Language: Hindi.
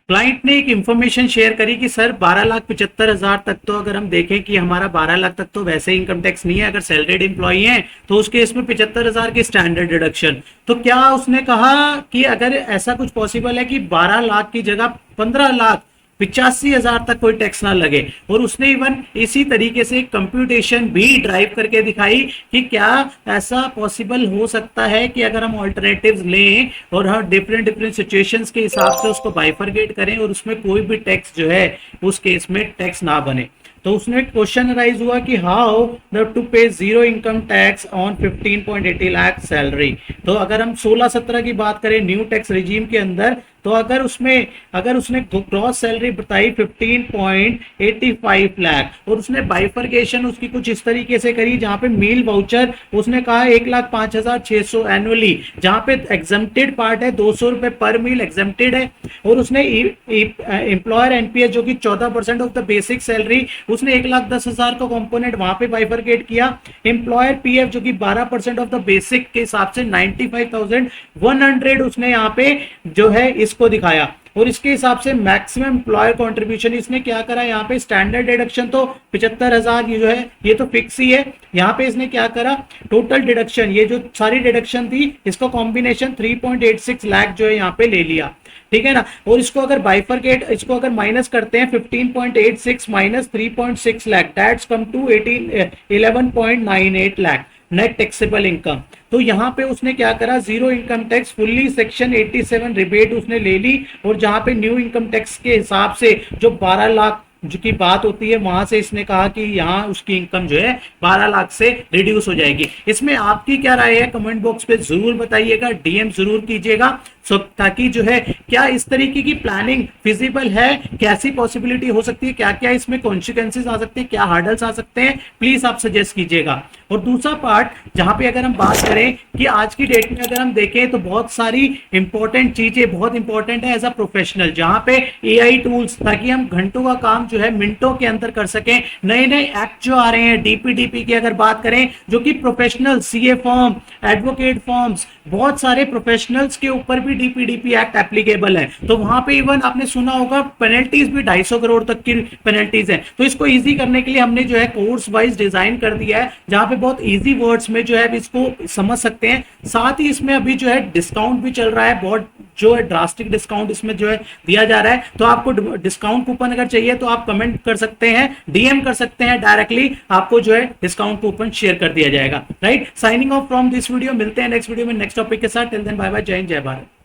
क्लाइंट ने एक इंफॉर्मेशन शेयर करी कि सर 12,75,000 तक तो अगर हम देखें कि हमारा 12 लाख तक तो वैसे इनकम टैक्स नहीं है, अगर सैलरीड एम्प्लॉई है तो उस केस में 75,000 की स्टैंडर्ड डिडक्शन। तो क्या उसने कहा कि अगर ऐसा कुछ पॉसिबल है कि 12 लाख की जगह 15,85,000 तक कोई टैक्स ना लगे। और उसने इवन इसी तरीके से कंप्यूटेशन भी ड्राइव करके दिखाई कि क्या ऐसा पॉसिबल हो सकता है कि अगर हम ऑल्टरनेटिव्स लें और हम डिफरेंट डिफरेंट सिचुएशंस के हिसाब से उसको बाइफरगेट करें और उसमें कोई भी टैक्स जो है उस केस में टैक्स ना बने। तो उसमें क्वेश्चन राइज हुआ कि हाउ द टू पे zero income tax on 15.80 lakh salary. तो अगर हम 16-17 की बात करें न्यू टैक्स रिजीम के अंदर, तो अगर उसने ग्रॉस सैलरी बताई 15.85 लाख और उसने बाइफरकेशन उसकी कुछ इस तरीके से करी जहां पे मील वाउचर उसने कहा 1,05,600 एनुअली, जहां पे एग्जम्प्टेड पार्ट है 200 रुपए पर मील एग्जम्प्टेड है। और उसने एम्प्लॉयर एनपीएस जो कि 14% ऑफ द बेसिक सैलरी, उसने 1,10,000 का कंपोनेंट वहां पे बाइफरकेट किया। एम्प्लॉयर पीएफ जो कि 12% ऑफ द बेसिक के हिसाब से 95,100 उसने यहाँ पे जो है इसको दिखाया। और इसके हिसाब से मैक्सिमम एम्प्लॉयर कंट्रीब्यूशन इसने क्या करा, यहाँ पे स्टैंडर्ड डिडक्शन तो 75,000 ये जो है ये तो फिक्स ही है। यहाँ पे इसने क्या करा, टोटल डिडक्शन ये जो सारी डिडक्शन थी इसका कॉम्बिनेशन 3.86 लाख जो है यहाँ पे ले लिया, ठीक है ना। और इसको अगर बाइफरकेट इसको अगर माइनस करते हैं 15.86 minus 3.6 lakh that's come to 11.98 lakh net taxable income. तो यहां पे उसने क्या करा, zero income tax fully section 87 rebate उसने ले ली। और जहां पे न्यू इनकम टैक्स के हिसाब से जो 12 लाख जो की बात होती है वहां से इसने कहा कि यहाँ उसकी इनकम जो है 12 लाख से रिड्यूस हो जाएगी। इसमें आपकी क्या राय है कमेंट बॉक्स पे जरूर बताइएगा, डीएम जरूर कीजिएगा, ताकि जो है क्या इस तरीके की प्लानिंग फिजिबल है, कैसी पॉसिबिलिटी हो सकती है, क्या क्या इसमें कॉन्सिक्वेंसेस आ सकते हैं, क्या हार्डल्स आ सकते हैं, प्लीज आप सजेस्ट कीजिएगा। और दूसरा पार्ट जहां पे अगर हम बात करें कि आज की डेट में अगर हम देखें तो बहुत सारी इंपॉर्टेंट चीजें बहुत इंपॉर्टेंट है एज अ प्रोफेशनल, जहां पे एआई टूल्स ताकि हम घंटों का काम जो है मिनटों के अंदर कर सकें। नए नए एक्ट जो आ रहे हैं डीपीडीपी की अगर बात करें जो कि professional CA form, advocate forms, बहुत सारे प्रोफेशनल्स के ऊपर भी डीपीडीपी एक्ट एप्लीकेबल है। तो वहां पे इवन आपने सुना होगा पेनल्टीज भी 250 करोड़ तक की पेनल्टीज है। तो इसको इजी करने के लिए हमने जो है कोर्स वाइज डिजाइन कर दिया है जहां पे बहुत इजी वर्ड्स में जो है इसको समझ सकते हैं। साथ ही इसमें अभी जो है डिस्काउंट भी चल रहा है, बहुत जो है ड्रास्टिक डिस्काउंट इसमें जो है दिया जा रहा है। तो आपको डिस्काउंट कूपन अगर चाहिए तो आप कमेंट कर सकते हैं, डीएम कर सकते हैं, डायरेक्टली आपको जो है डिस्काउंट कूपन शेयर कर दिया जाएगा। Right, signing off from this video, मिलते हैं नेक्स्ट वीडियो में नेक्स्ट टॉपिक के साथ। टिल देन बाय बाय, जय हिंद जय भारत।